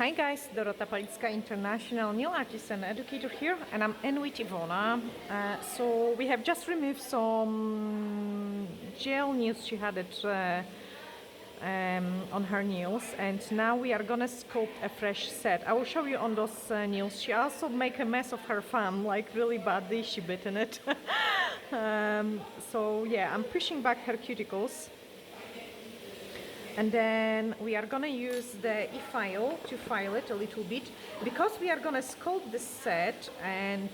Hi guys, Dorota International Nail Artist and Educator here, and I'm in with Ivona. So we have just removed some gel nails she had it on her nails, and now we are gonna sculpt a fresh set. I will show you on those nails. She also make a mess of her thumb, like really badly. She bit in it. So yeah, I'm pushing back her cuticles. And then we are gonna use the e-file to file it a little bit, because we are gonna sculpt the set and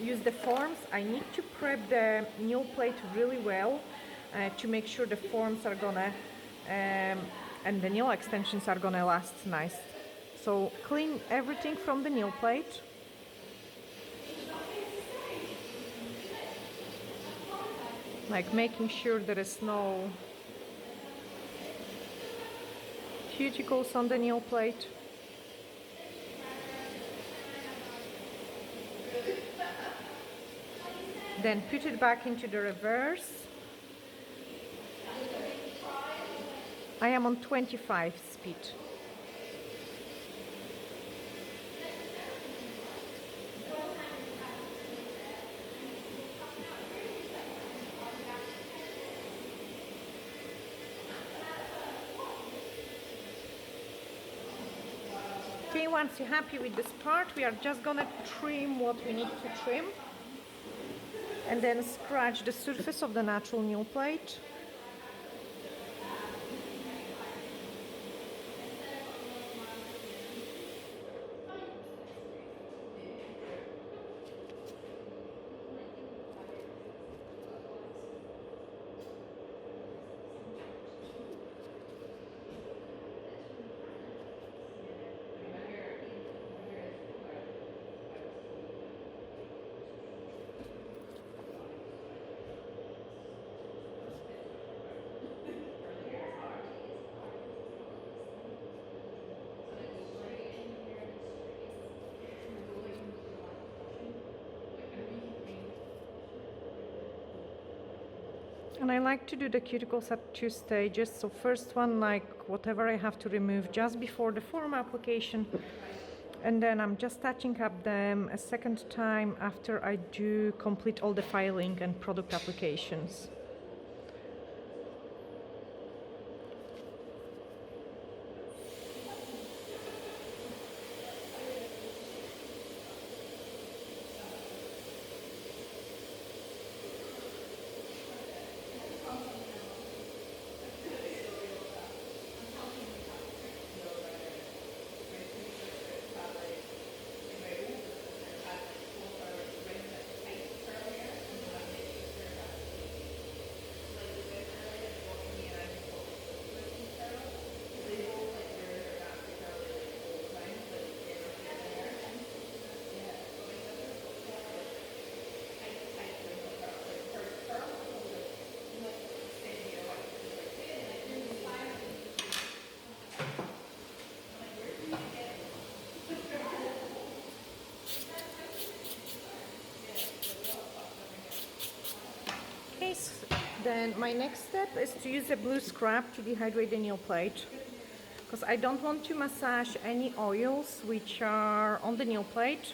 use the forms. I need to prep the nail plate really well to make sure the forms are gonna and the nail extensions are gonna last nice. So clean everything from the nail plate. Like making sure there is no cuticles on the nail plate. Then put it back into the reverse. I am on 25 speed. Okay, once you're happy with this part, we are just gonna trim what we need to trim and then scratch the surface of the natural nail plate. And I like to do the cuticles at 2 stages. So first one, like whatever I have to remove just before the form application, and then I'm just touching up them a second time after I do complete all the filing and product applications. Then my next step is to use a blue scrub to dehydrate the nail plate, because I don't want to massage any oils which are on the nail plate,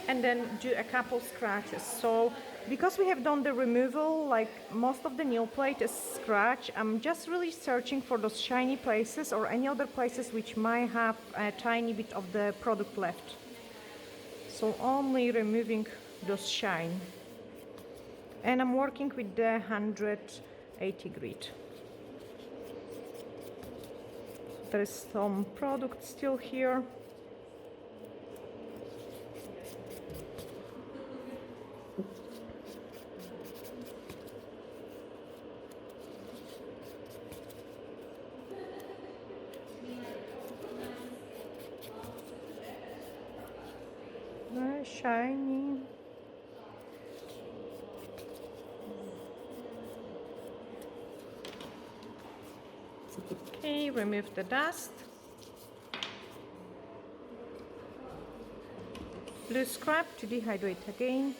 and then do a couple scratches. So because we have done the removal, like most of the nail plate is scratched, I'm just really searching for those shiny places or any other places which might have a tiny bit of the product left. So only removing those shine. And I'm working with the 180 grit. There is some product still here. Very shiny. Okay, remove the dust. Blue scrub to dehydrate again.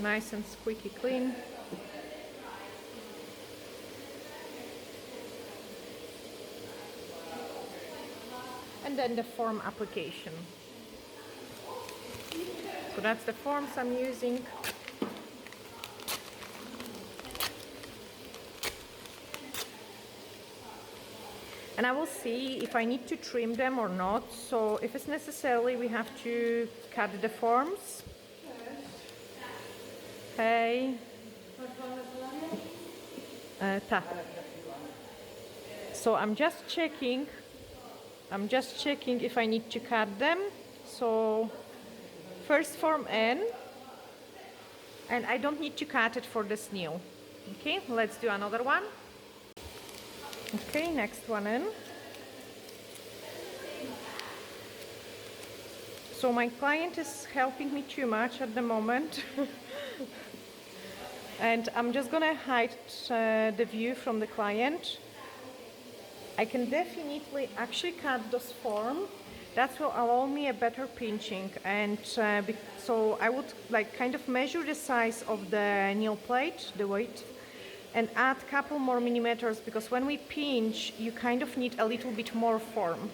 Nice and squeaky clean. and then the form application. So that's the forms I'm using. And I will see if I need to trim them or not. So if it's necessary, we have to cut the forms. Hey. Ta. So I'm just checking if I need to cut them. So first form N, and I don't need to cut it for this nail. Okay, let's do another one. Okay, next one in. So my client is helping me too much at the moment. And I'm just gonna hide the view from the client. I can definitely actually cut those form. That will allow me a better pinching, and so I would like kind of measure the size of the nail plate, the weight, and add a couple more millimeters, because when we pinch, you kind of need a little bit more form.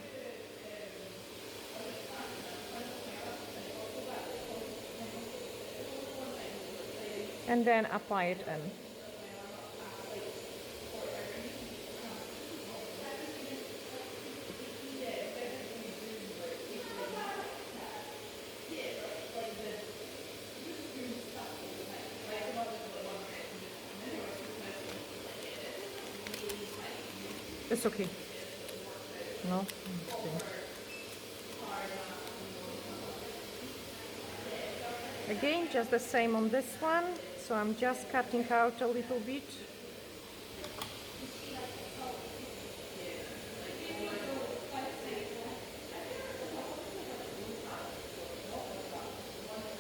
And then apply it in. It's okay. No? Okay. Again, just the same on this one. So I'm just cutting out a little bit.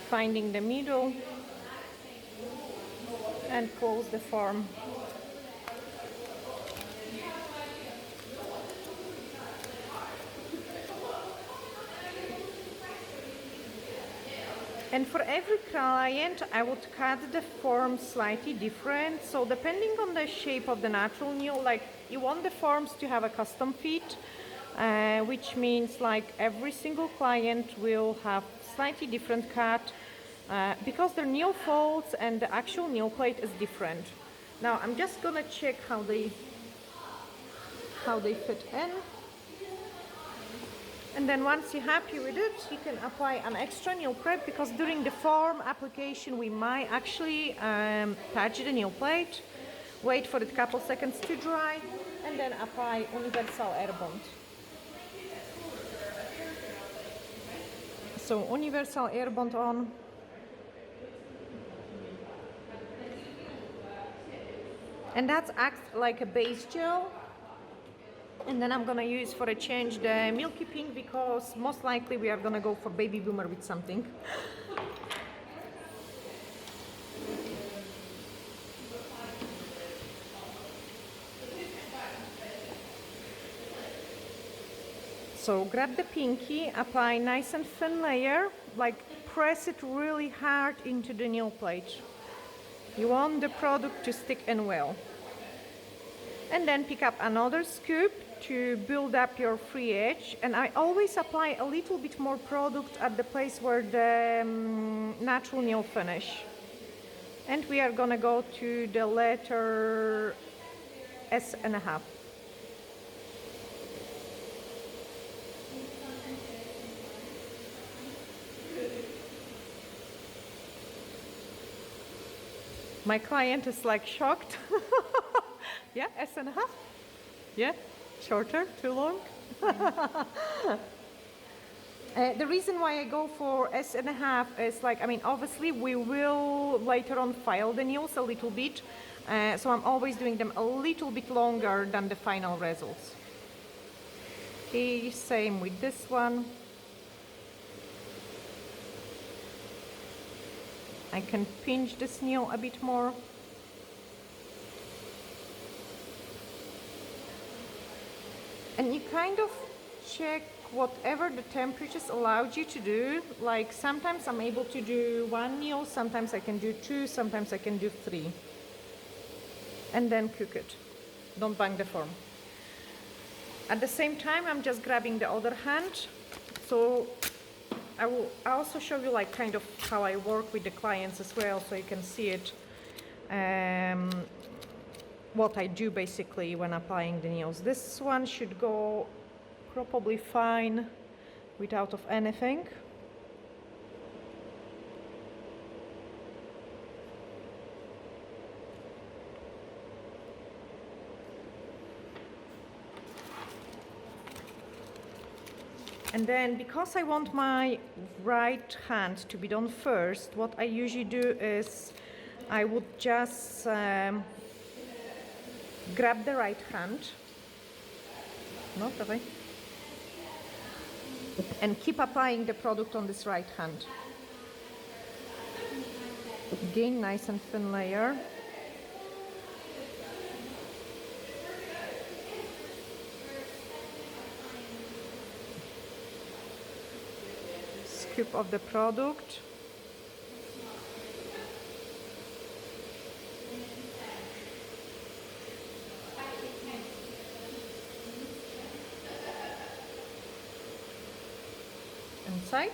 Finding the middle and close the form. And for every client, I would cut the form slightly different. So depending on the shape of the natural nail, like you want the forms to have a custom fit, which means like every single client will have slightly different cut because their nail folds and the actual nail plate is different. Now I'm just gonna check how they fit in. And then once you're happy with it, you can apply an extra nail prep, because during the form application we might actually touch the nail plate, wait for it a couple seconds to dry, and then apply universal air bond. So universal air bond on. And that acts like a base gel. And then I'm gonna use for a change the milky pink, because most likely we are gonna go for baby boomer with something. So grab the pinky, apply nice and thin layer, like press it really hard into the nail plate. You want the product to stick in well. And then pick up another scoop to build up your free edge, and I always apply a little bit more product at the place where the natural nail finish. And we are gonna go to the letter S.5. My client is like shocked. Yeah, S.5. Yeah. Shorter, too long? The reason why I go for S.5 is like, I mean, obviously we will later on file the nails a little bit, so I'm always doing them a little bit longer than the final results. Okay, same with this one. I can pinch this nail a bit more. And you kind of check whatever the temperatures allowed you to do. Like sometimes I'm able to do 1 nail, sometimes I can do 2, sometimes I can do 3. And then cook it. Don't bang the form. At the same time, I'm just grabbing the other hand. So I will also show you like kind of how I work with the clients as well, so you can see it. What I do basically when applying the nails. This one should go probably fine without of anything. And then, because I want my right hand to be done first, what I usually do is I would just grab the right hand, and keep applying the product on this right hand. Again, nice and thin layer. Scoop of the product. Inside.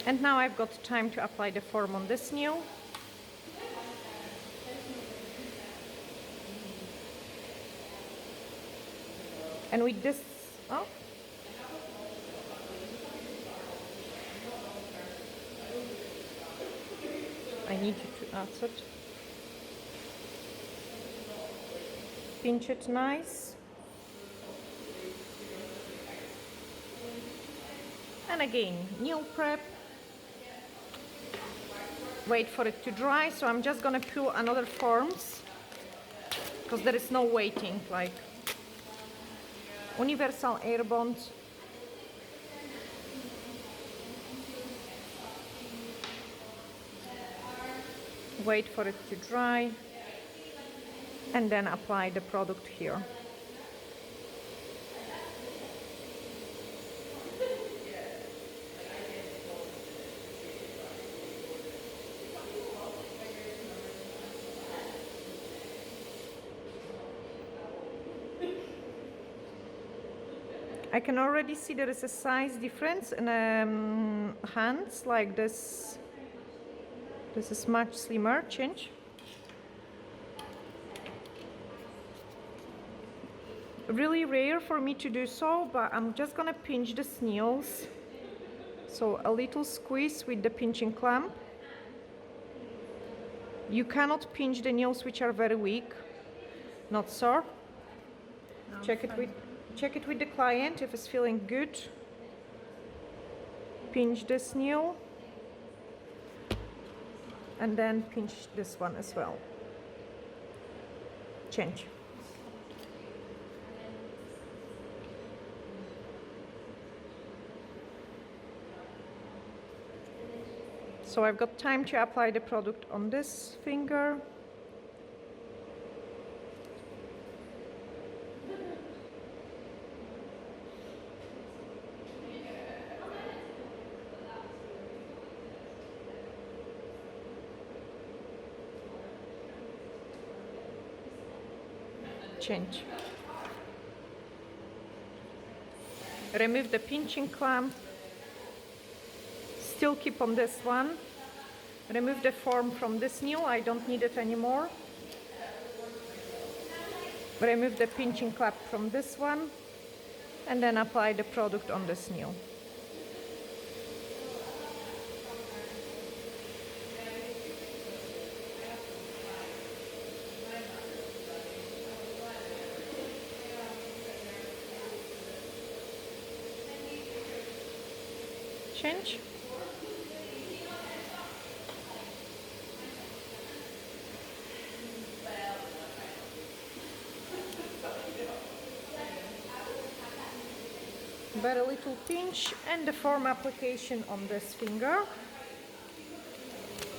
And now I've got time to apply the form on this nail. And with this, oh, I need you to add it. Pinch it nice. And again, nail prep. Wait for it to dry. So I'm just gonna pull another forms because there is no waiting, like universal air bond. Wait for it to dry and then apply the product here. I can already see there is a size difference in hands, like this. This is much slimmer. Change. Really rare for me to do so, but I'm just gonna pinch the nails. So a little squeeze with the pinching clamp. You cannot pinch the nails which are very weak, not sore. No, check it with the client if it's feeling good. Pinch this nail and then pinch this one as well. Change. So I've got time to apply the product on this finger. Change. Remove the pinching clamp. Still keep on this one. Remove the form from this nail. I don't need it anymore. Remove the pinching clamp from this one and then apply the product on this nail. Change. Very little pinch and the form application on this finger.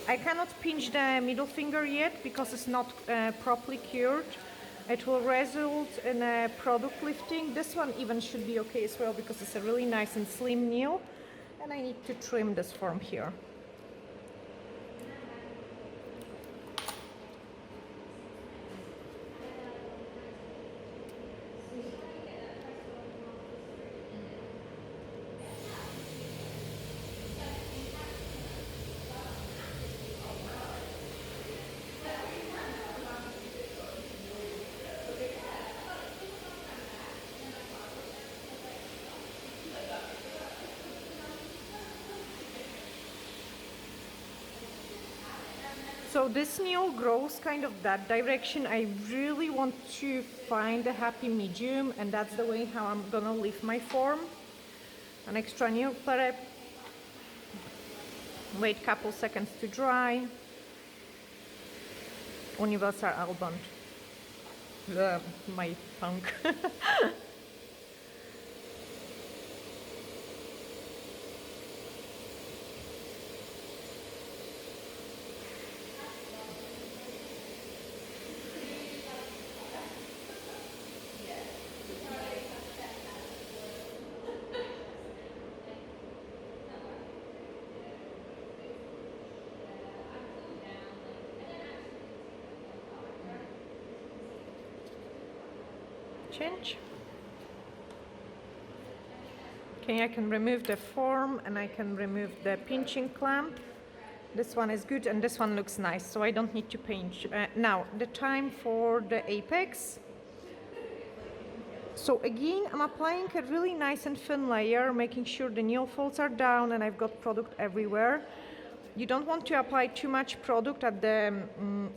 I cannot pinch the middle finger yet because it's not properly cured. It will result in a product lifting. This one even should be okay as well because it's a really nice and slim nail. And I need to trim this form here. So this nail grows kind of that direction. I really want to find a happy medium, and that's the way how I'm gonna leave my form. An extra nail prep. Wait couple seconds to dry. Universal Alband. My tongue. Change. Okay, I can remove the form and I can remove the pinching clamp. This one is good and this one looks nice, so I don't need to pinch. Now, the time for the apex. So again, I'm applying a really nice and thin layer, making sure the nail folds are down and I've got product everywhere. You don't want to apply too much product at the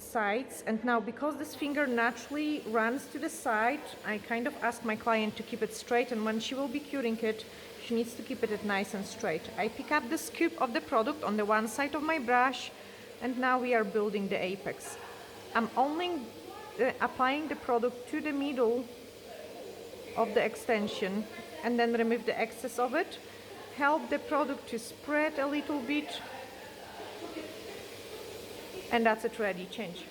sides. And now, because this finger naturally runs to the side, I kind of ask my client to keep it straight, and when she will be curing it, she needs to keep it nice and straight. I pick up the scoop of the product on the one side of my brush, and now we are building the apex. I'm only applying the product to the middle of the extension and then remove the excess of it. Help the product to spread a little bit. And that's it, ready. Change.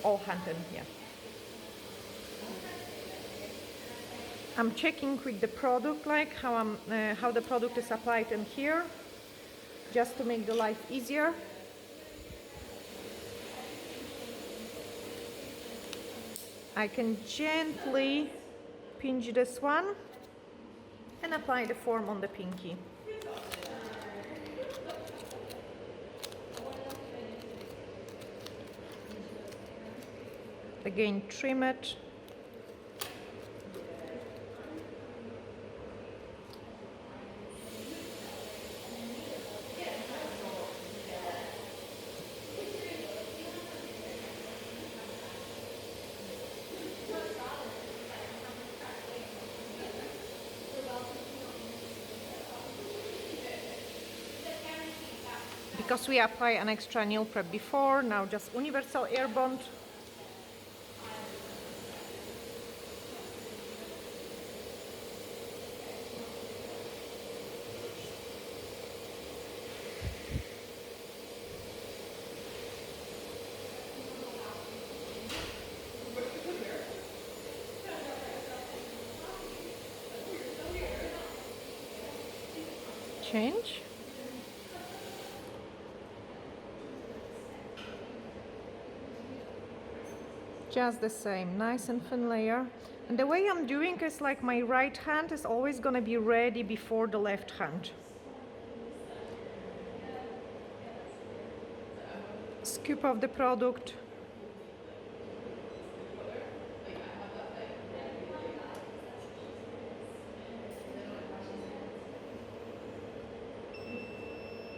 All handed, yeah. I'm checking with the product, like how the product is applied in here, just to make the life easier. I can gently pinch this one and apply the form on the pinky. Again, trim it. Because we apply an extra nail prep before, now just universal air bond. Change. Just the same, nice and thin layer. And the way I'm doing is like my right hand is always gonna be ready before the left hand. Scoop of the product.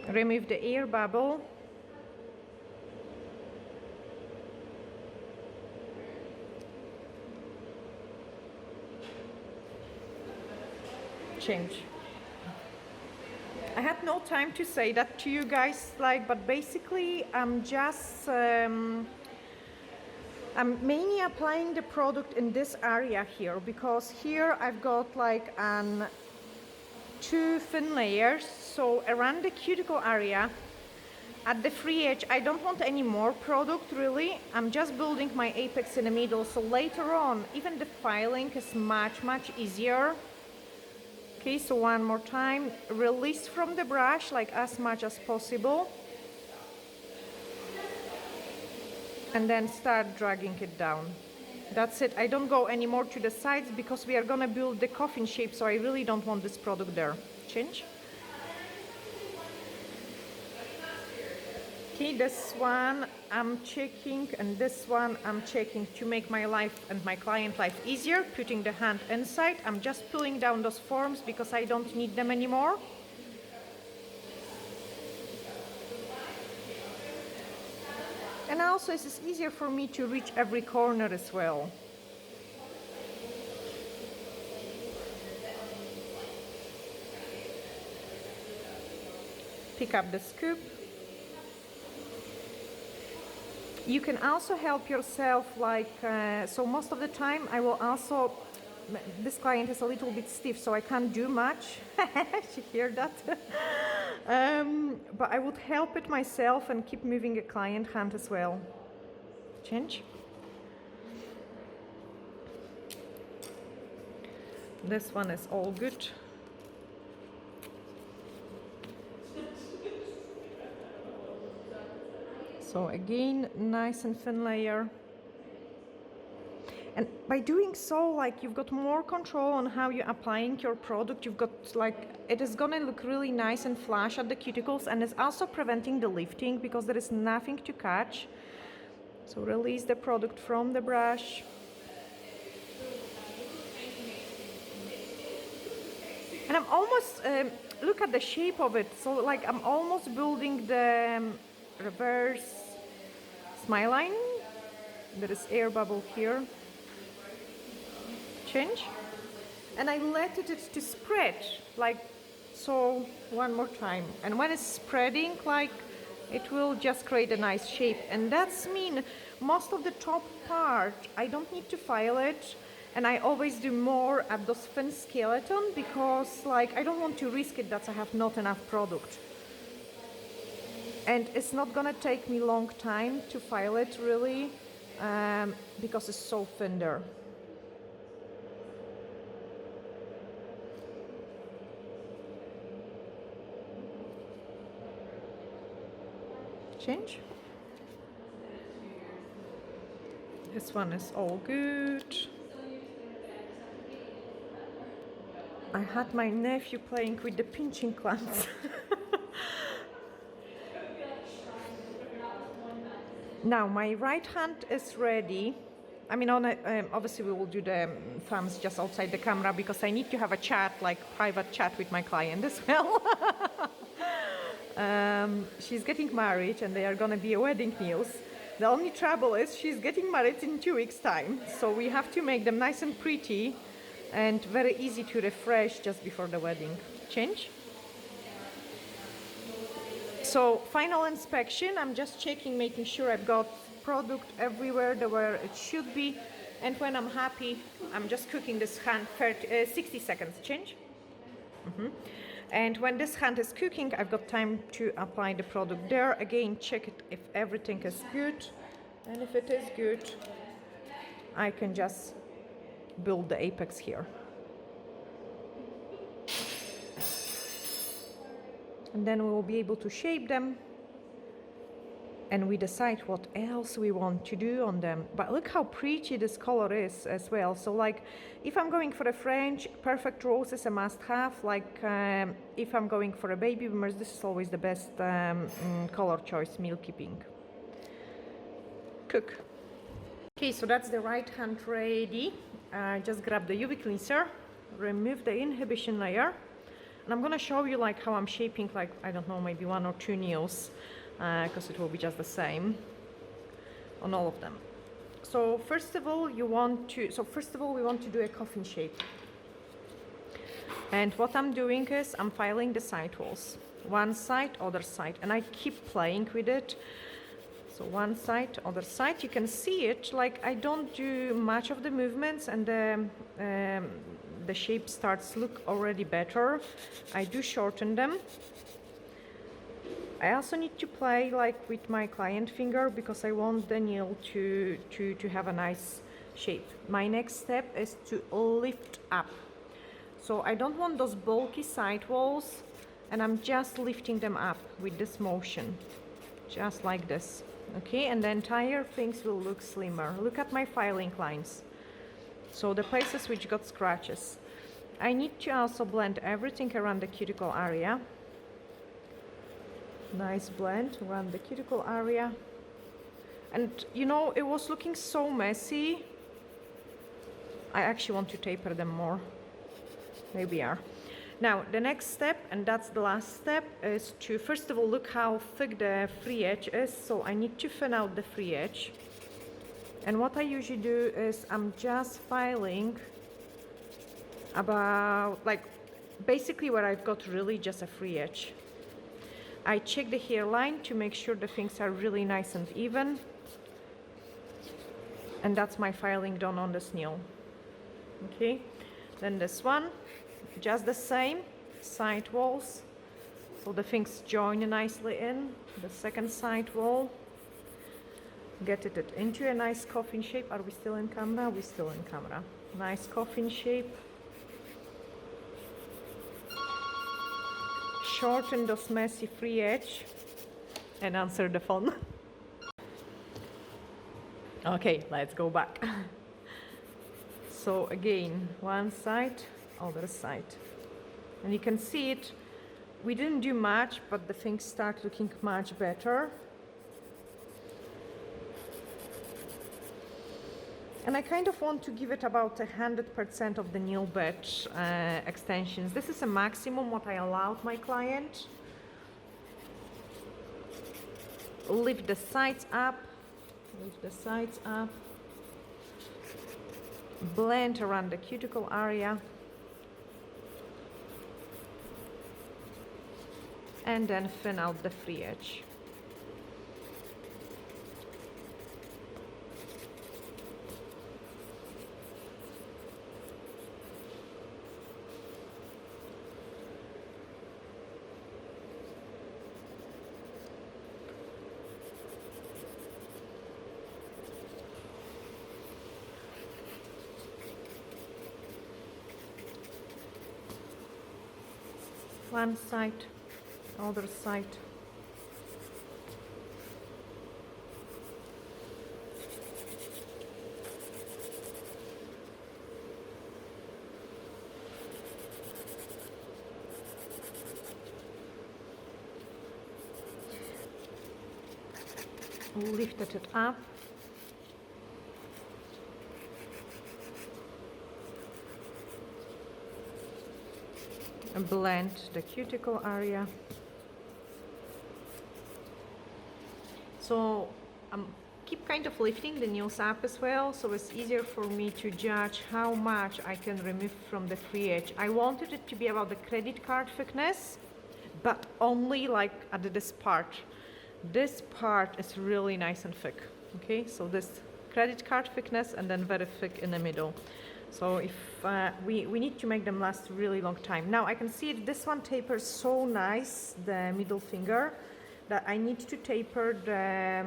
Remove the air bubble. Change. I had no time to say that to you guys, like, but basically I'm just I'm mainly applying the product in this area here, because here I've got like two thin layers. So around the cuticle area, at the free edge, I don't want any more product really. I'm just building my apex in the middle, so later on even the filing is much easier. Okay, so one more time, release from the brush like as much as possible, and then start dragging it down. That's it. I don't go anymore to the sides because we are gonna build the coffin shape, so I really don't want this product there. Change. Okay, this one I'm checking, and this one I'm checking to make my life and my client life easier, putting the hand inside. I'm just pulling down those forms because I don't need them anymore. then also it's easier for me to reach every corner as well. Pick up the scoop. You can also help yourself, like, so most of the time I will also, this client is a little bit stiff, so I can't do much. She hear that? But I would help it myself and keep moving a client hand as well. Change. This one is all good. So again, nice and thin layer. And by doing so, like, you've got more control on how you're applying your product. You've got, like, it is gonna look really nice and flash at the cuticles, and it's also preventing the lifting because there is nothing to catch. So release the product from the brush. And I'm almost, look at the shape of it. So like I'm almost building the reverse smile line. There is air bubble here. Change. And I let it to spread, like so, one more time. And when it's spreading, like, it will just create a nice shape. And that's mean most of the top part, I don't need to file it. And I always do more at those thin skeleton because, like, I don't want to risk it that I have not enough product. And it's not gonna take me long time to file it really, because it's so thin there. Change. This one is all good. I had my nephew playing with the pinching clamps. Now my right hand is ready. I mean, obviously we will do the thumbs just outside the camera because I need to have a chat, like private chat with my client as well. She's getting married and they are gonna be a wedding nails. The only trouble is she's getting married in 2 weeks' time. So we have to make them nice and pretty and very easy to refresh just before the wedding. Change. So final inspection, I'm just checking, making sure I've got product everywhere where it should be. And when I'm happy, I'm just cooking this hand 60 seconds. Change. And when this hand is cooking, I've got time to apply the product there. Again, check it if everything is good. And if it is good, I can just build the apex here. And then we will be able to shape them. And we decide what else we want to do on them. But look how pretty this color is as well. So like, if I'm going for a French, perfect rose is a must-have. Like, if I'm going for a baby boomers, this is always the best color choice, milky pink. Cook. Okay, so that's the right hand ready. Just grab the UV cleanser, remove the inhibition layer. And I'm gonna show you like how I'm shaping, like, I don't know, maybe 1 or 2 nails. Because it will be just the same on all of them. So first of all, we want to do a coffin shape. And what I'm doing is I'm filing the side walls. One side, other side, and I keep playing with it. So one side, other side, you can see it, like I don't do much of the movements and the shape starts look already better. I do shorten them. I also need to play like with my client finger because I want the nail to have a nice shape. My next step is to lift up. So I don't want those bulky side walls, and I'm just lifting them up with this motion, just like this. Okay, and the entire things will look slimmer. Look at my filing lines. So the places which got scratches. I need to also blend everything around the cuticle area. Nice blend around the cuticle area. And you know, it was looking so messy. I actually want to taper them more. There we are. Now the next step, and that's the last step, is to first of all look how thick the free edge is. So I need to thin out the free edge, and what I usually do is I'm just filing about like basically where I've got really just a free edge. I check the hairline to make sure the things are really nice and even, and that's my filing done on this nail. Okay, then this one, just the same, side walls, so the things join nicely in. The second side wall, get it into a nice coffin shape. Are we still in camera? We're still in camera. Nice coffin shape. Shorten those messy free edge and answer the phone. Okay, let's go back. So again, one side, other side. And you can see it, we didn't do much, but the things start looking much better. And I kind of want to give it about 100% of the nail bed extensions. This is a maximum what I allowed my client. Lift the sides up, lift the sides up. Blend around the cuticle area. And then thin out the free edge. One side, other side. Lifted it up. And blend the cuticle area. So keep kind of lifting the nails up as well, so it's easier for me to judge how much I can remove from the free edge. I wanted it to be about the credit card thickness, but only like at this part. This part is really nice and thick. Okay, so this credit card thickness and then very thick in the middle. So if we need to make them last really long time. Now I can see this one tapers so nice, the middle finger, that I need to taper the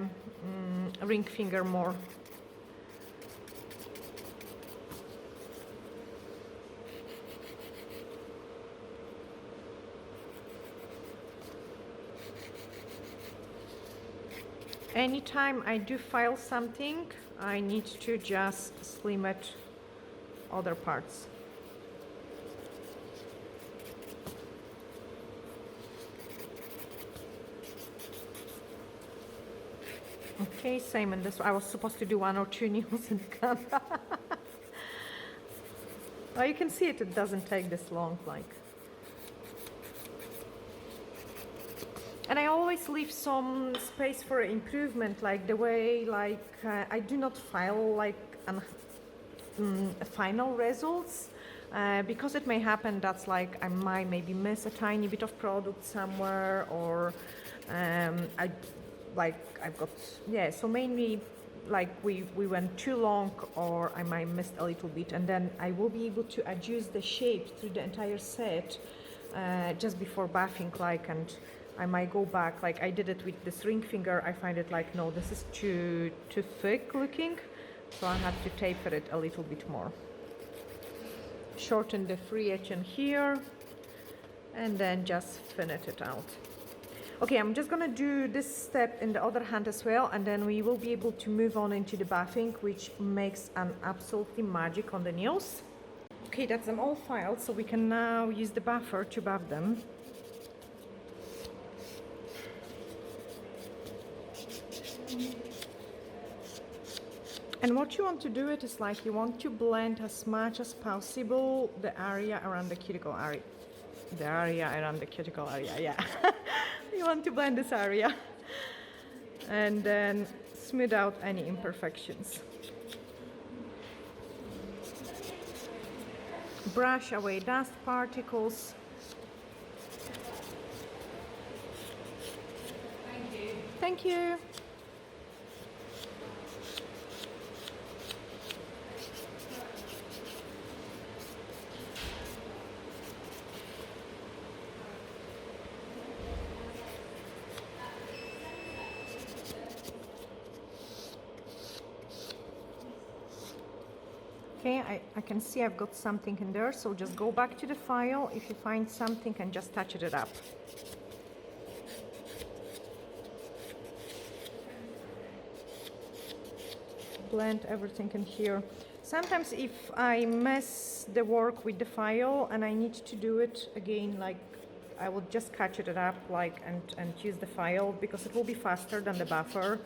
ring finger more. Anytime I do file something, I need to just slim it other parts. Okay, same in this. I was supposed to do 1 or 2 nails in the camera. Well, you can see it, it doesn't take this long, like. And I always leave some space for improvement, like the way, like, I do not file like final results, because it may happen that's like I might maybe miss a tiny bit of product somewhere, or I've got, yeah, so mainly like we went too long, or I might miss a little bit, and then I will be able to adjust the shape through the entire set just before bathing, like, and I might go back, like I did it with this ring finger. I find it like, no, this is too thick looking, so I have to taper it a little bit more. Shorten the free edge in here, and then just finish it out. Okay, I'm just gonna do this step in the other hand as well, and then we will be able to move on into the bathing, which makes an absolutely magic on the nails. Okay, that's them all filed, so we can now use the buffer to buff them. And what you want to do it is like you want to blend as much as possible the area around the cuticle area. The area around the cuticle area, yeah. You want to blend this area. And then smooth out any imperfections. Brush away dust particles. Thank you. Thank you. Okay, I can see I've got something in there, so just go back to the file if you find something and just touch it up. Blend everything in here. Sometimes if I mess the work with the file and I need to do it again, like I will just catch it up like and use the file because it will be faster than the buffer.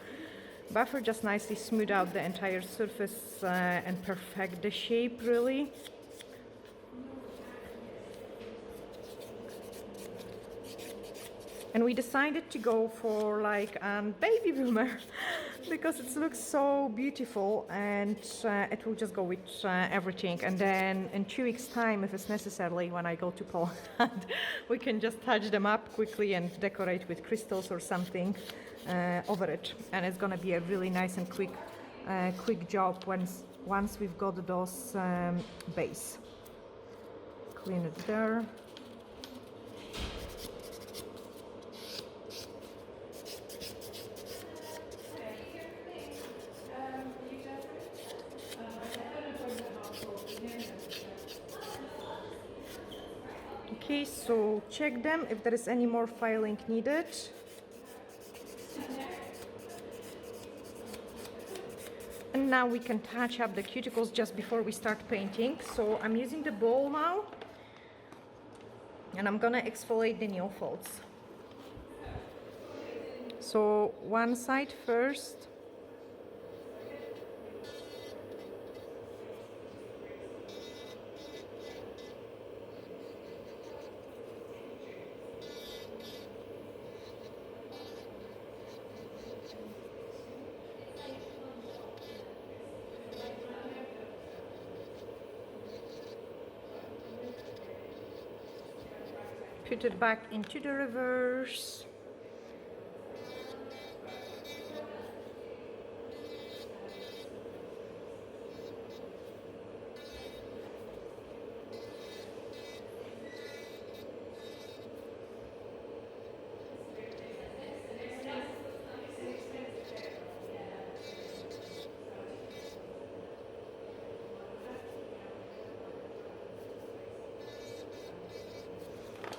Buffer just nicely smooth out the entire surface and perfect the shape really. And we decided to go for like a baby boomer because it looks so beautiful and it will just go with everything. And then in 2 weeks time, if it's necessary, when I go to Poland, we can just touch them up quickly and decorate with crystals or something over it. And it's gonna be a really nice and quick job once we've got those base. Clean it there. Okay, so check them if there is any more filing needed. And now we can touch up the cuticles just before we start painting. So I'm using the bowl now and I'm gonna exfoliate the nail folds. So one side first. Put it back into the reverse.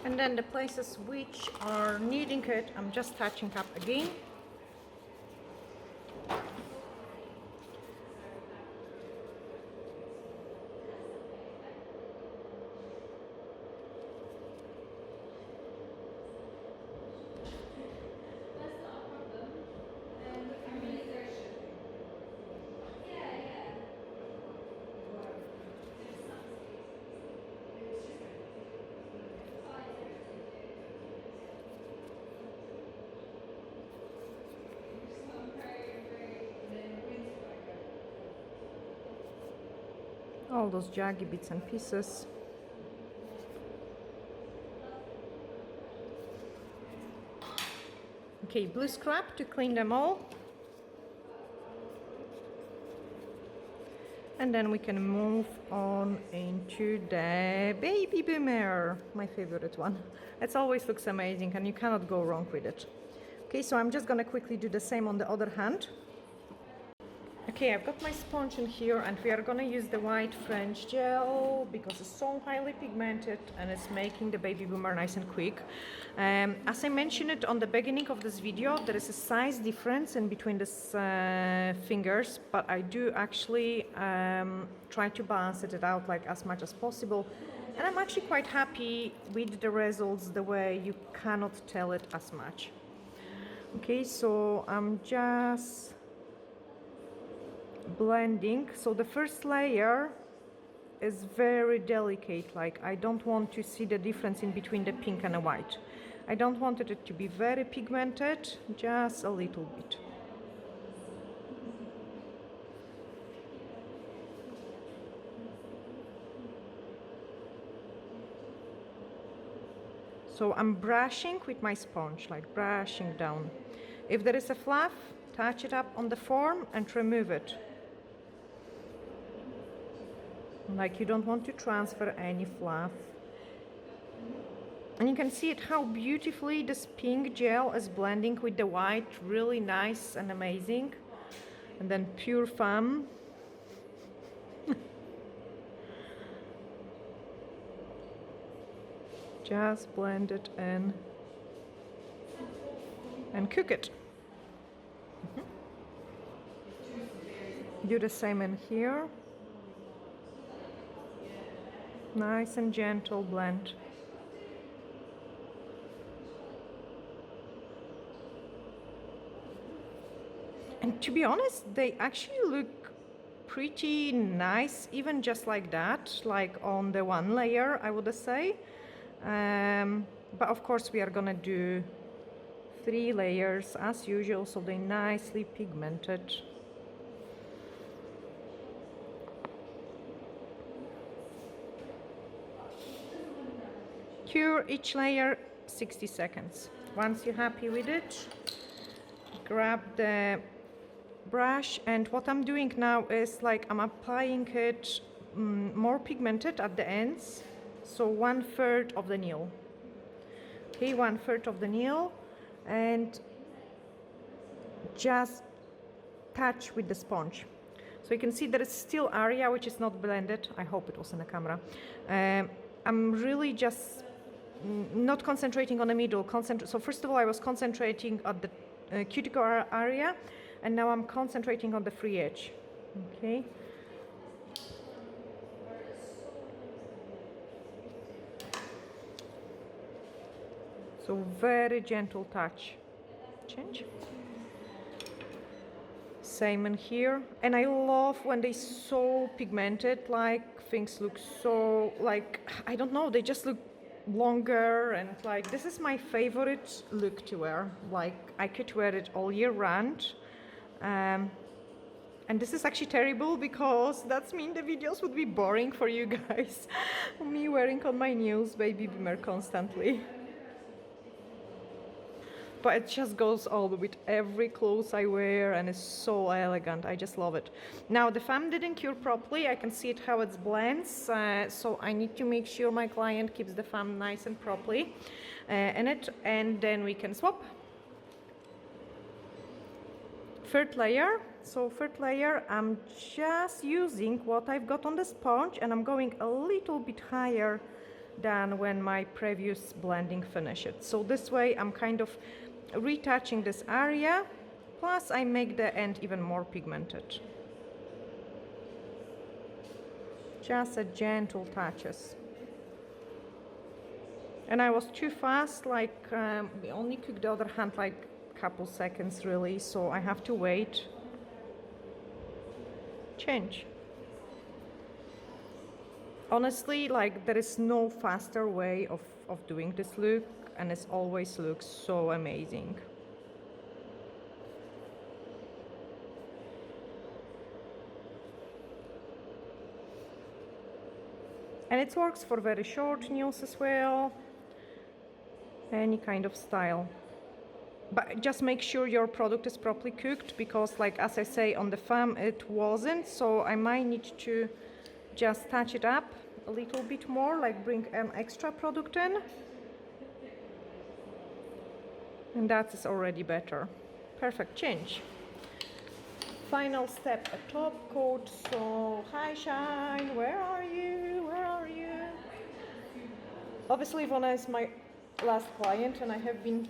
And then the places which are needing it, I'm just touching up again. All those jaggy bits and pieces. Okay, blue scrub to clean them all. And then we can move on into the baby boomer, my favorite one. It always looks amazing and you cannot go wrong with it. Okay, so I'm just gonna quickly do the same on the other hand. Okay, I've got my sponge in here and we are gonna use the white French gel because it's so highly pigmented and it's making the baby boomer nice and quick. As I mentioned it on the beginning of this video, there is a size difference in between these fingers, but I do actually try to balance it out like as much as possible. And I'm actually quite happy with the results, the way you cannot tell it as much. Okay, so I'm just blending. So the first layer is very delicate. Like, I don't want to see the difference in between the pink and the white. I don't want it to be very pigmented, just a little bit. So I'm brushing with my sponge, like brushing down. If there is a fluff, touch it up on the form and remove it. Like, you don't want to transfer any fluff. And you can see it how beautifully this pink gel is blending with the white, really nice and amazing. And then pure fun. Just blend it in and cook it. Do the same in here. Nice and gentle blend. And to be honest, they actually look pretty nice, even just like that, like on the one layer, I would say. But of course we are gonna do 3 layers as usual, so they're nicely pigmented. Cure each layer 60 seconds. Once you're happy with it, grab the brush, and what I'm doing now is like I'm applying it more pigmented at the ends. So 1/3 of the nail. Okay, 1/3 of the nail, and just touch with the sponge. So you can see there is still area which is not blended. I hope it was in the camera. I'm really just not concentrating on the middle. So first of all, I was concentrating on the cuticle area, and now I'm concentrating on the free edge. Okay. So very gentle touch. Change. Same in here. And I love when they so pigmented, like things look so, like, I don't know, they just look longer, and like this is my favorite look to wear. Like, I could wear it all year round. And this is actually terrible because that means the videos would be boring for you guys. Me wearing on my nails baby boomer constantly. But it just goes all with every clothes I wear, and it's so elegant. I just love it. Now the foam didn't cure properly. I can see it how it blends. So I need to make sure my client keeps the foam nice and properly in it, and then we can swap. 3rd layer. So 3rd layer, I'm just using what I've got on the sponge, and I'm going a little bit higher than when my previous blending finished. So this way I'm kind of retouching this area, plus I make the end even more pigmented. Just a gentle touches. And I was too fast, like we only cooked the other hand like a couple seconds really, so I have to wait. Change. Honestly, like there is no faster way of doing this look, and it always looks so amazing. And it works for very short nails as well, any kind of style. But just make sure your product is properly cooked, because like as I say, on the foam it wasn't, so I might need to just touch it up a little bit more, like bring an extra product in, and that is already better. Perfect. Change. Final step, a top coat. So hi Shine, where are you, where are you? Obviously Ivona is my last client, and I have been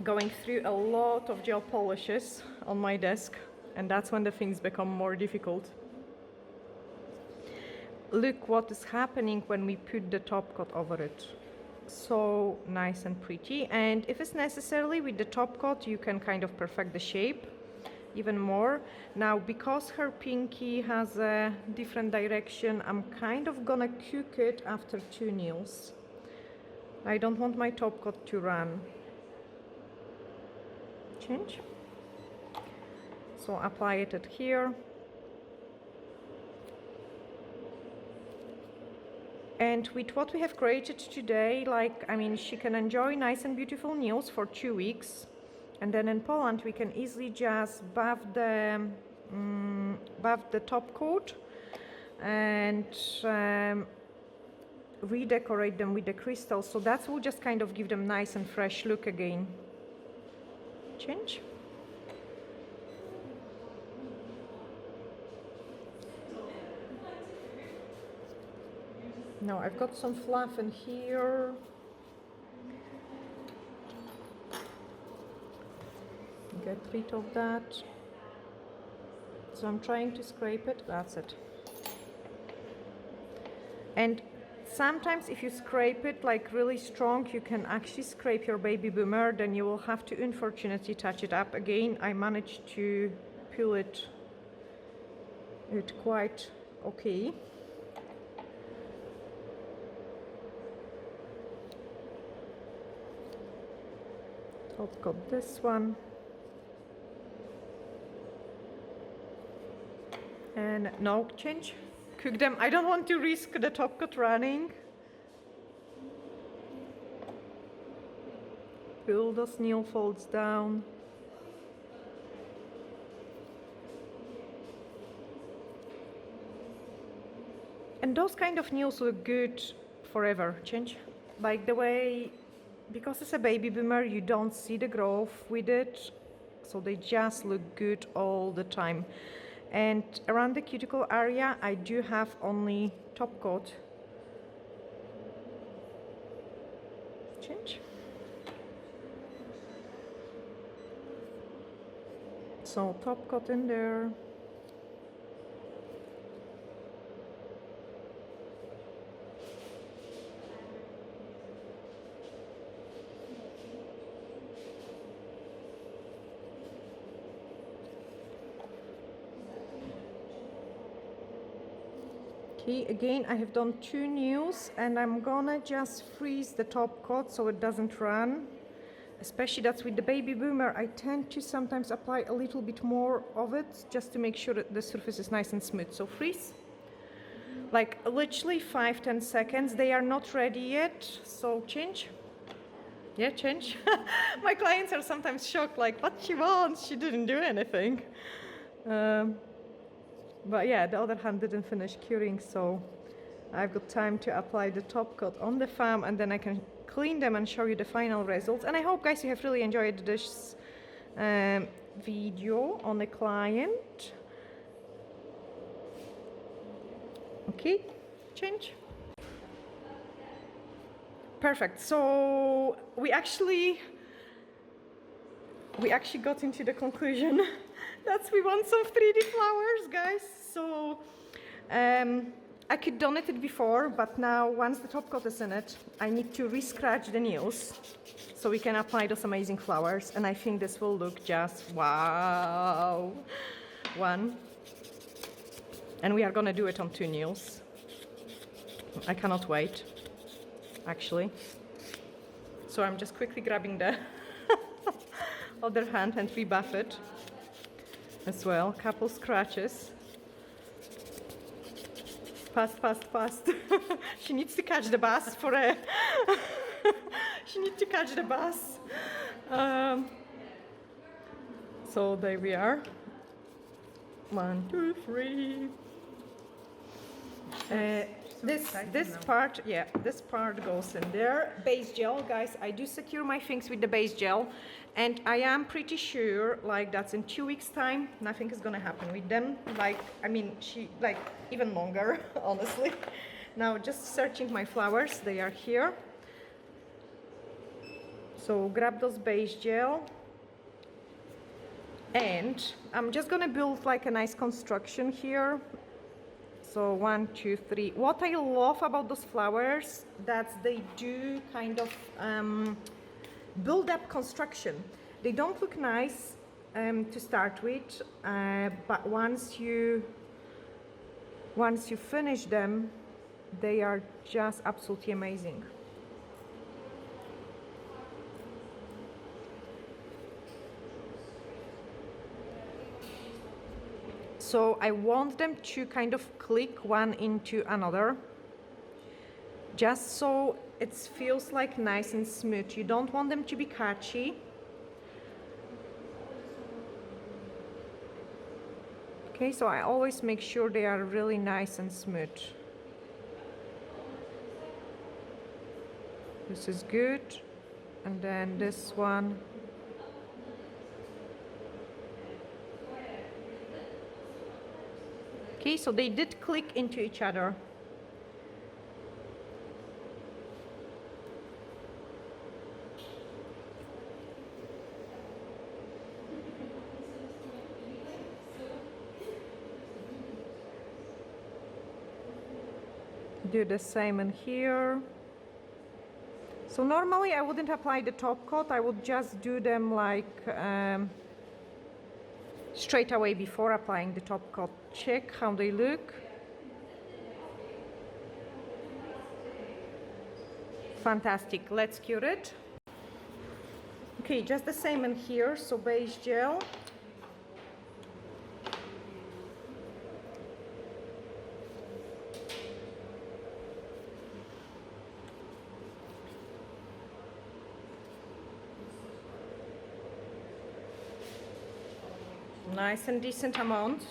going through a lot of gel polishes on my desk, and that's when the things become more difficult. Look what is happening when we put the top coat over it. So nice and pretty. And if it's necessary with the top coat, you can kind of perfect the shape. even more. Now, because her pinky has a different direction, I'm kind of gonna cook it after 2 nails. I don't want my top coat to run. Change. So apply it at here. And with what we have created today, like, I mean, she can enjoy nice and beautiful nails for 2 weeks. And then in Poland, we can easily just buff the top coat and redecorate them with the crystals. So that will just kind of give them nice and fresh look again. Change. Now I've got some fluff in here. Get rid of that. So I'm trying to scrape it. That's it. And sometimes if you scrape it like really strong, you can actually scrape your baby boomer. Then you will have to unfortunately touch it up again. I managed to peel it quite okay. I've got this one. And no, change. Cook them. I don't want to risk the top coat running. Pull those nail folds down. And those kind of nails look good forever. Change. Like the way, because it's a baby boomer, you don't see the growth with it, so they just look good all the time. And around the cuticle area, I do have only top coat. Change. So top coat in there. Again, I have done 2 nails and I'm gonna just freeze the top coat so it doesn't run. Especially that's with the baby boomer, I tend to sometimes apply a little bit more of it just to make sure that the surface is nice and smooth. So freeze, like literally 5-10 seconds. They are not ready yet, so change. Yeah, change. My clients are sometimes shocked, like, what she wants, she didn't do anything. But yeah, the other hand didn't finish curing, so I've got time to apply the top coat on the foam and then I can clean them and show you the final results. And I hope, guys, you have really enjoyed this video on the client. Okay, change. Perfect. So we actually got into the conclusion that we want some 3D flowers, guys. So I could donate it before, but now once the top coat is in it, I need to re-scratch the nails so we can apply those amazing flowers. And I think this will look just wow. And we are gonna do it on 2 nails. I cannot wait, actually. So I'm just quickly grabbing the other hand and rebuff it as well. Couple scratches. Fast. She needs to catch the bus for a she needs to catch the bus. So there we are. 1, 2, 3. This part, yeah, this part goes in there. Base gel, guys, I do secure my things with the base gel, and I am pretty sure, like, that's in 2 weeks' time, nothing is gonna happen with them. Like, I mean, like, even longer, honestly. Now, just searching my flowers, they are here. So grab those base gel, and I'm just gonna build like a nice construction here. So 1, 2, 3. What I love about those flowers, that they do kind of build up construction. They don't look nice to start with, but once you finish them, they are just absolutely amazing. So I want them to kind of click one into another, just so it feels like nice and smooth. You don't want them to be catchy. Okay, so I always make sure they are really nice and smooth. This is good. And then this one. Okay, so they did click into each other. Do the same in here. So normally I wouldn't apply the top coat, I would just do them like straight away before applying the top coat. Check how they look. Fantastic, let's cure it. Okay, just the same in here, so beige gel. Nice and decent amount.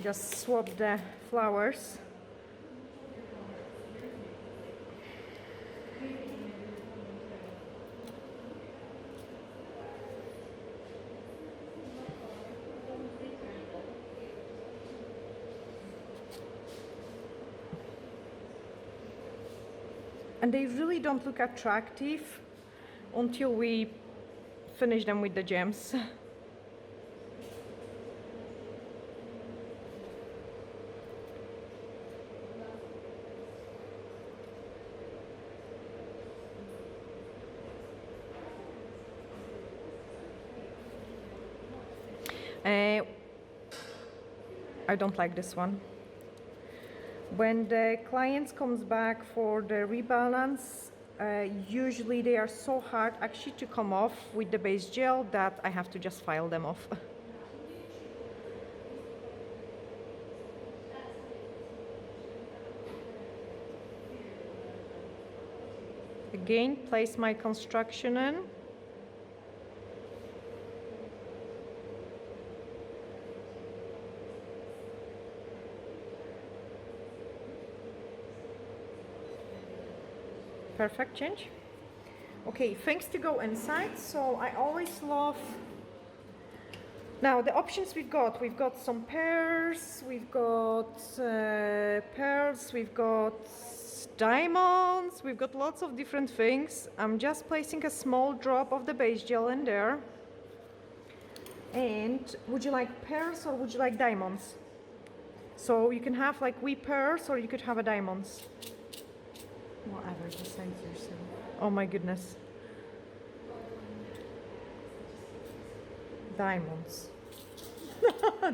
Just swap the flowers. And they really don't look attractive until we finish them with the gems. I don't like this one. When the clients comes back for the rebalance, usually they are so hard actually to come off with the base gel that I have to just file them off. Again, place my construction in. Perfect, change. Okay, things to go inside. So I always love, now the options we've got some pears, we've got pearls, we've got diamonds, we've got lots of different things. I'm just placing a small drop of the base gel in there. And would you like pearls or would you like diamonds? So you can have like wee pearls or you could have a diamonds. Whatever, decide yourself. Oh my goodness. Diamonds.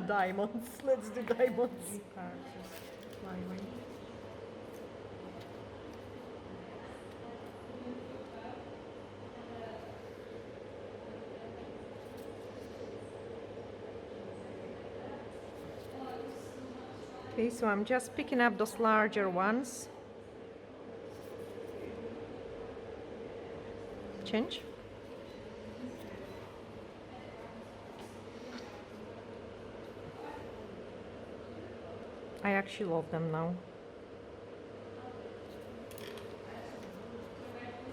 Diamonds. Let's do diamonds. Okay, so I'm just picking up those larger ones. Change. I actually love them now.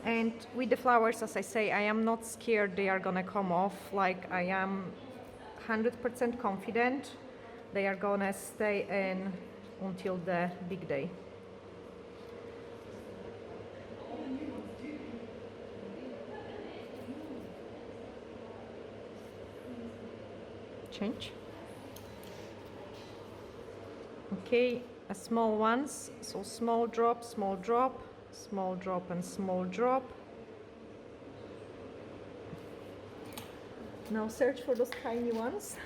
And with the flowers, as I say, I am not scared they are gonna come off. Like, I am 100% confident they are gonna stay in until the big day. Change. Okay, a small ones, so small drop, small drop, small drop and small drop. Now search for those tiny ones.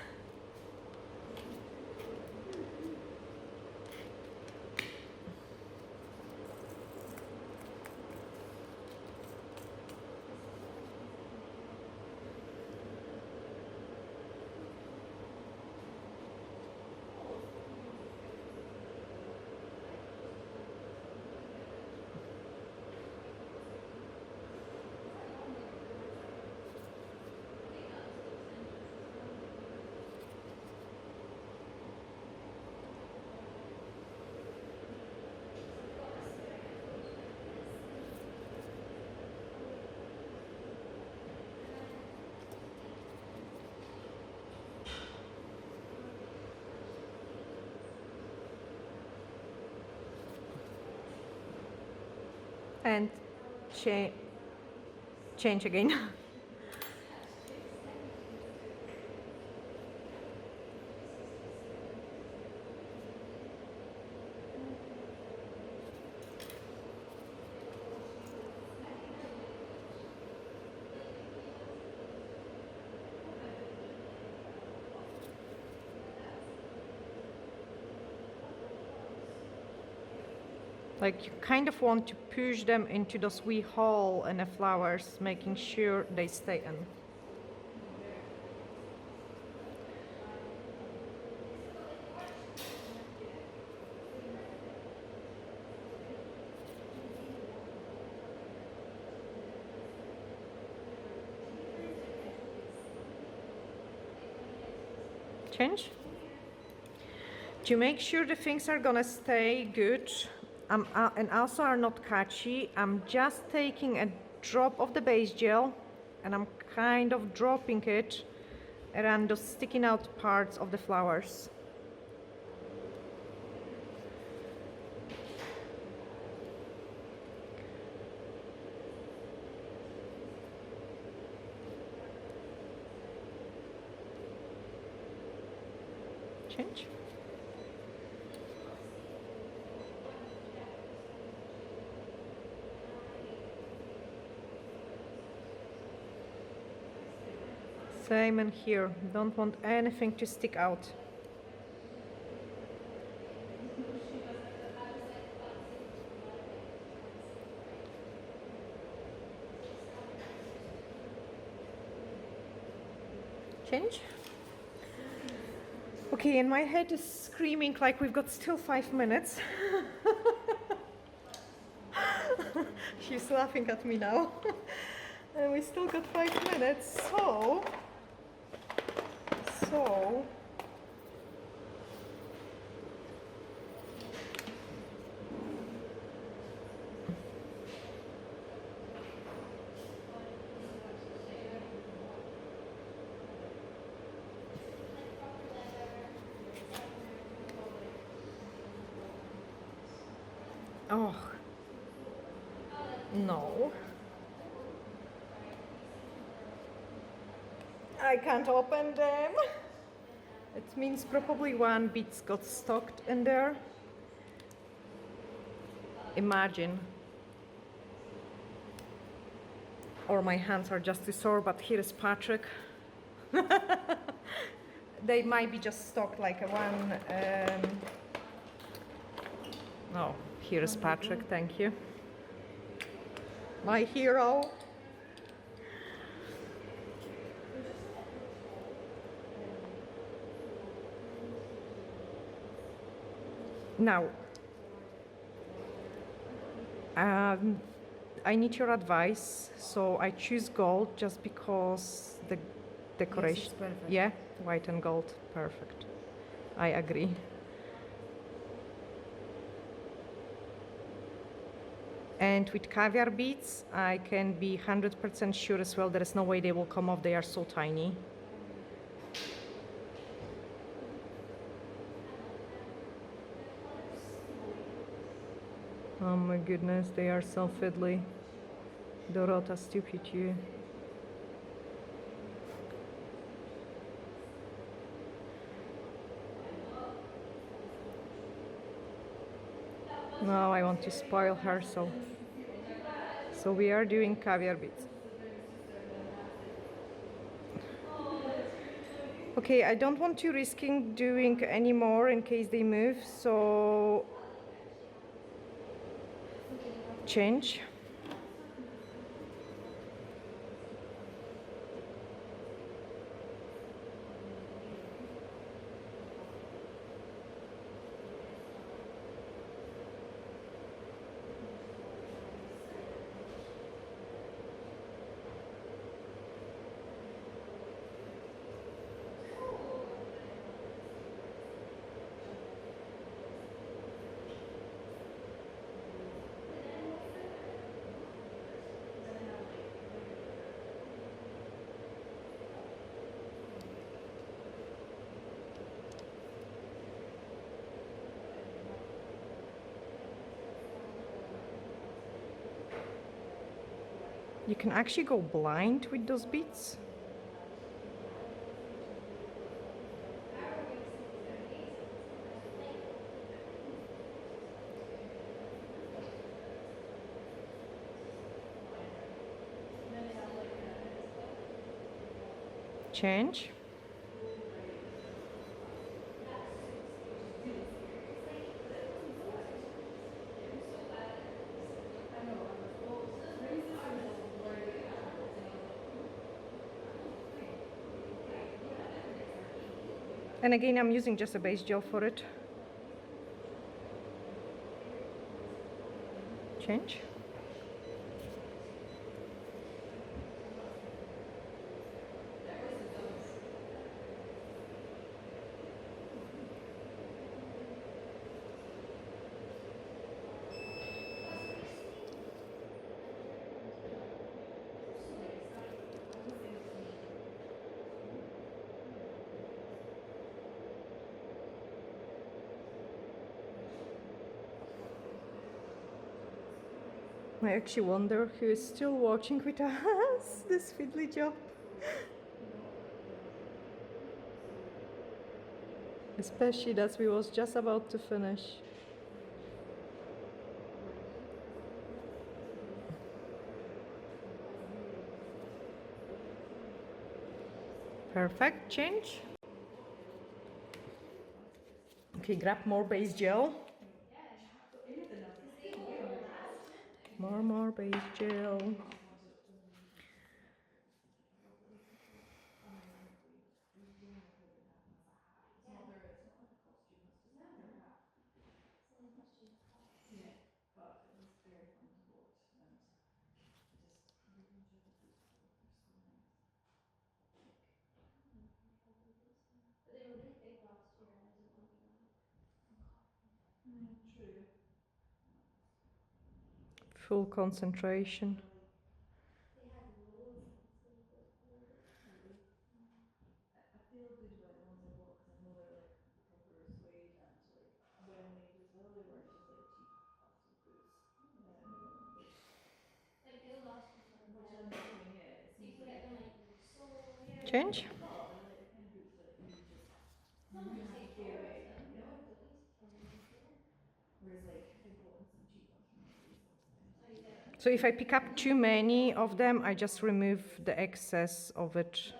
And change again. Like you kind of want to push them into those wee hole in the flowers, making sure they stay in. Change. To make sure the things are gonna stay good, and also are not catchy, I'm just taking a drop of the base gel and I'm kind of dropping it around the sticking out parts of the flowers. Change. Same in here, don't want anything to stick out. Change. Okay, and my head is screaming like we've got still 5 minutes. She's laughing at me now. And we still got 5 minutes, so oh no, I can't open them. It means probably one bead got stuck in there. Imagine. Or my hands are just too sore, but here is Patrick. They might be just stuck like a one. Oh, here is Patrick, thank you. My hero. Now, I need your advice. So I choose gold just because the decoration. Yes, it's perfect. Yeah, white and gold, perfect. I agree. And with caviar beads, I can be 100% sure as well there is no way they will come off, they are so tiny. Oh my goodness, they are so fiddly. Dorota, stupid you. No, I want to spoil her, so we are doing caviar beads. Okay, I don't want to risking doing any more in case they move, so change. You can actually go blind with those beads. Change. And again, I'm using just a base gel for it. Change. I actually wonder who is still watching with us this fiddly job. Especially that we was just about to finish. Perfect, change. Okay, grab more base gel. More base gel. Full concentration. Change. So if I pick up too many of them, I just remove the excess of it.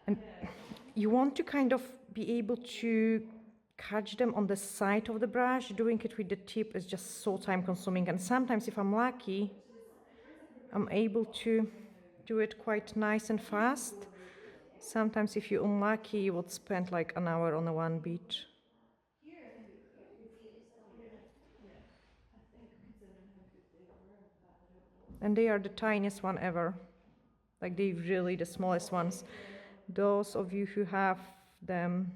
And you want to kind of be able to catch them on the side of the brush. Doing it with the tip is just so time consuming, and sometimes if I'm lucky, I'm able to do it quite nice and fast. Sometimes if you're unlucky, you would spend like an hour on a one bead. And they are the tiniest one ever. Like they really the smallest ones. Those of you who have them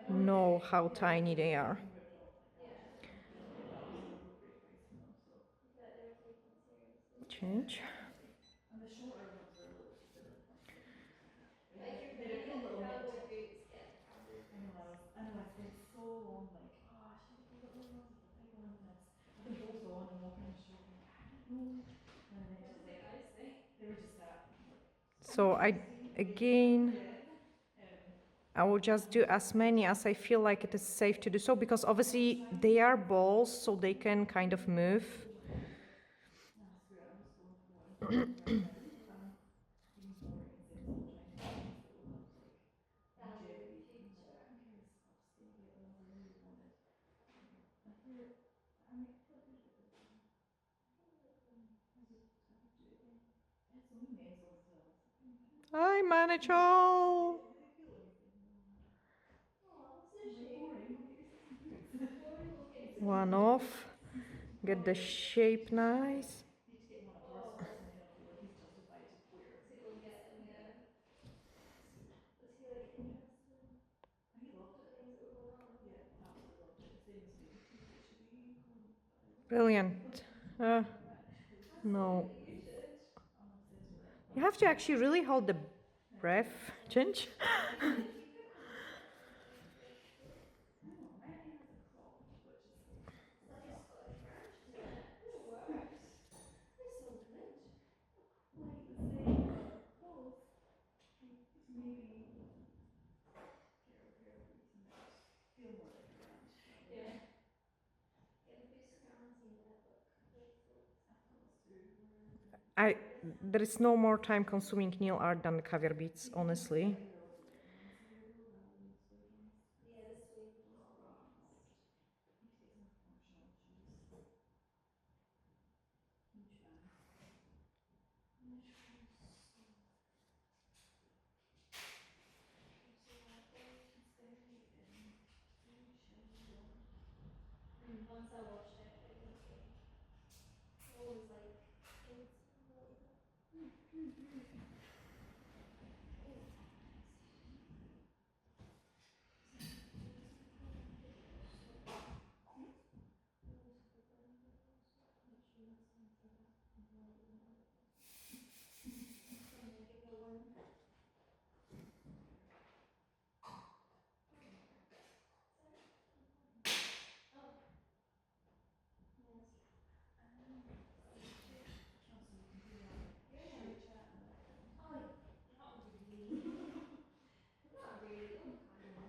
know how tiny they are. Change. So I again I will just do as many as I feel like it is safe to do so, because obviously they are balls, so they can kind of move. I manage all. One off. Get the shape nice. Brilliant. No. You have to actually really hold the breath, Ginge. There is no more time consuming nail art than the caviar beads, honestly.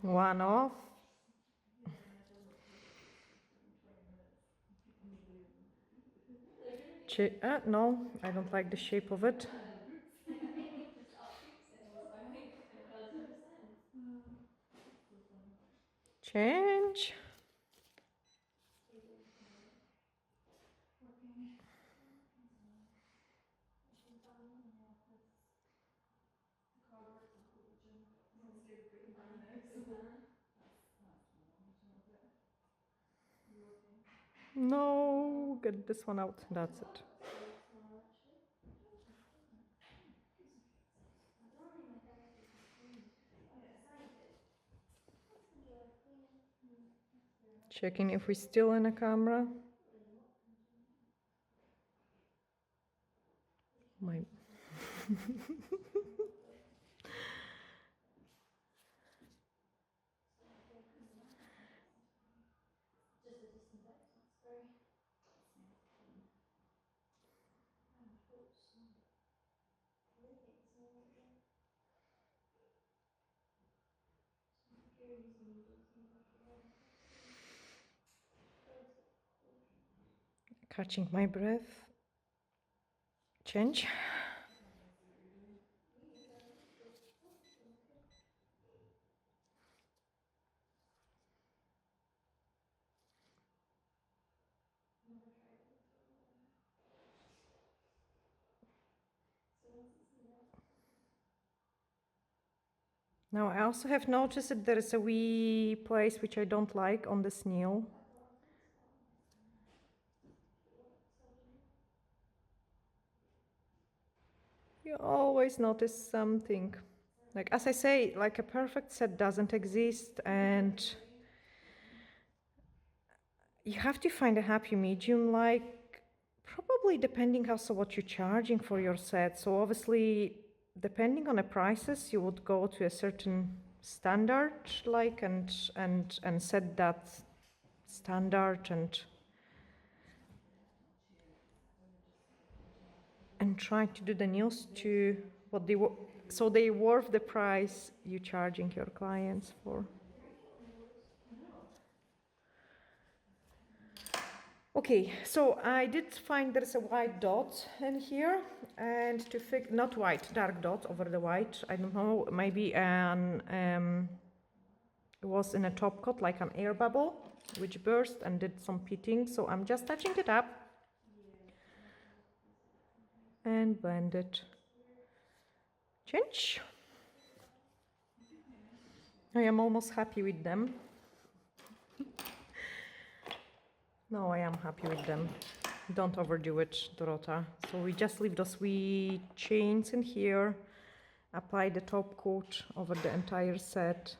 One off. No, I don't like the shape of it. Change. No, get this one out. That's it. Checking if we're still in a camera. My catching my breath. Change. Now I also have noticed that there is a wee place which I don't like on this nail. You always notice something. Like, as I say, like a perfect set doesn't exist, and you have to find a happy medium, like probably depending also what you're charging for your set. So obviously, depending on the prices, you would go to a certain standard, like, and set that standard and try to do the nails to what they so they worth the price you charging your clients for. Okay, so I did find there's a white dot in here, and to fix, not white, dark dot over the white. I don't know, maybe it was in a top coat, like an air bubble, which burst and did some pitting. So I'm just touching it up and blend it. Change. I am almost happy with them. No, I am happy with them. Don't overdo it, Dorota. So we just leave those wee chains in here, apply the top coat over the entire set.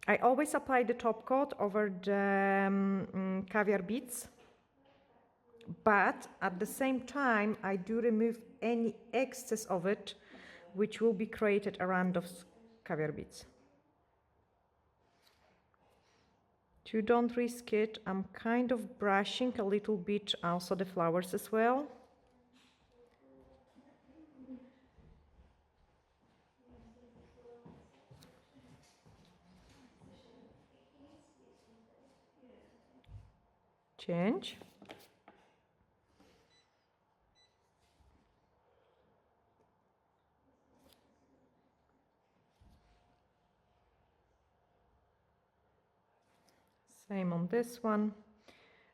I always apply the top coat over the caviar beads, but at the same time I do remove any excess of it which will be created around those caviar beads. To don't risk it, I'm kind of brushing a little bit also the flowers as well. Change. Same on this one.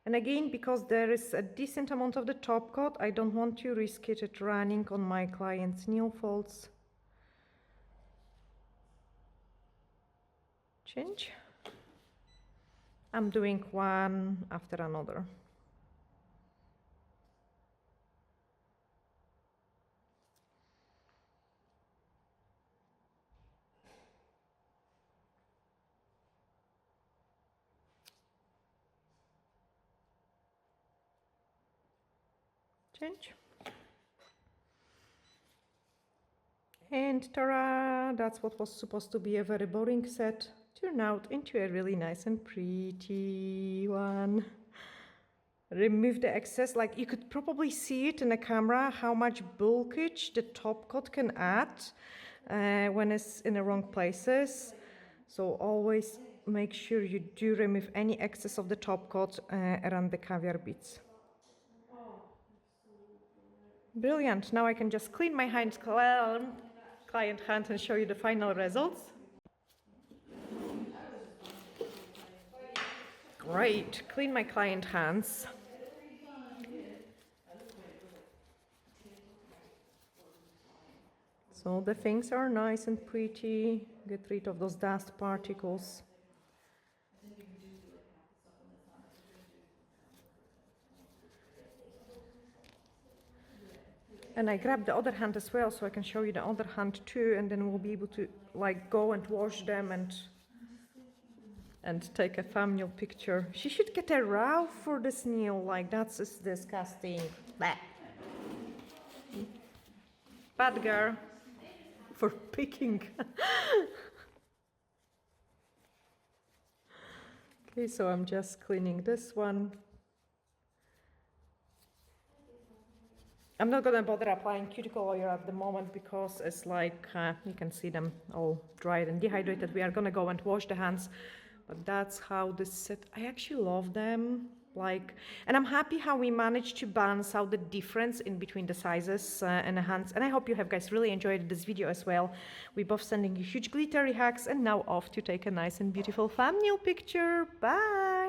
And again, because there is a decent amount of the top coat, I don't want to risk it running on my client's nail folds. Change. I'm doing one after another. Change. And ta-da! That's what was supposed to be a very boring set turned out into a really nice and pretty one. Remove the excess, like you could probably see it in the camera how much bulkage the top coat can add when it's in the wrong places. So always make sure you do remove any excess of the top coat around the caviar beads. Brilliant. Now I can just clean my hands, client hand, and show you the final results. Great. Clean my client hands. So the things are nice and pretty. Get rid of those dust particles. And I grabbed the other hand as well, so I can show you the other hand too, and then we'll be able to like go and wash them and take a thumbnail picture. She should get a row for this nail, like that's just disgusting. Blech. Bad girl for picking. Okay, so I'm just cleaning this one. I'm not gonna bother applying cuticle oil at the moment because it's like, you can see them all dried and dehydrated. We are gonna go and wash the hands, but that's how this set, I actually love them. Like, and I'm happy how we managed to balance out the difference in between the sizes and the hands. And I hope you have guys really enjoyed this video as well. We both sending you huge glittery hugs, and now off to take a nice and beautiful thumbnail picture. Bye!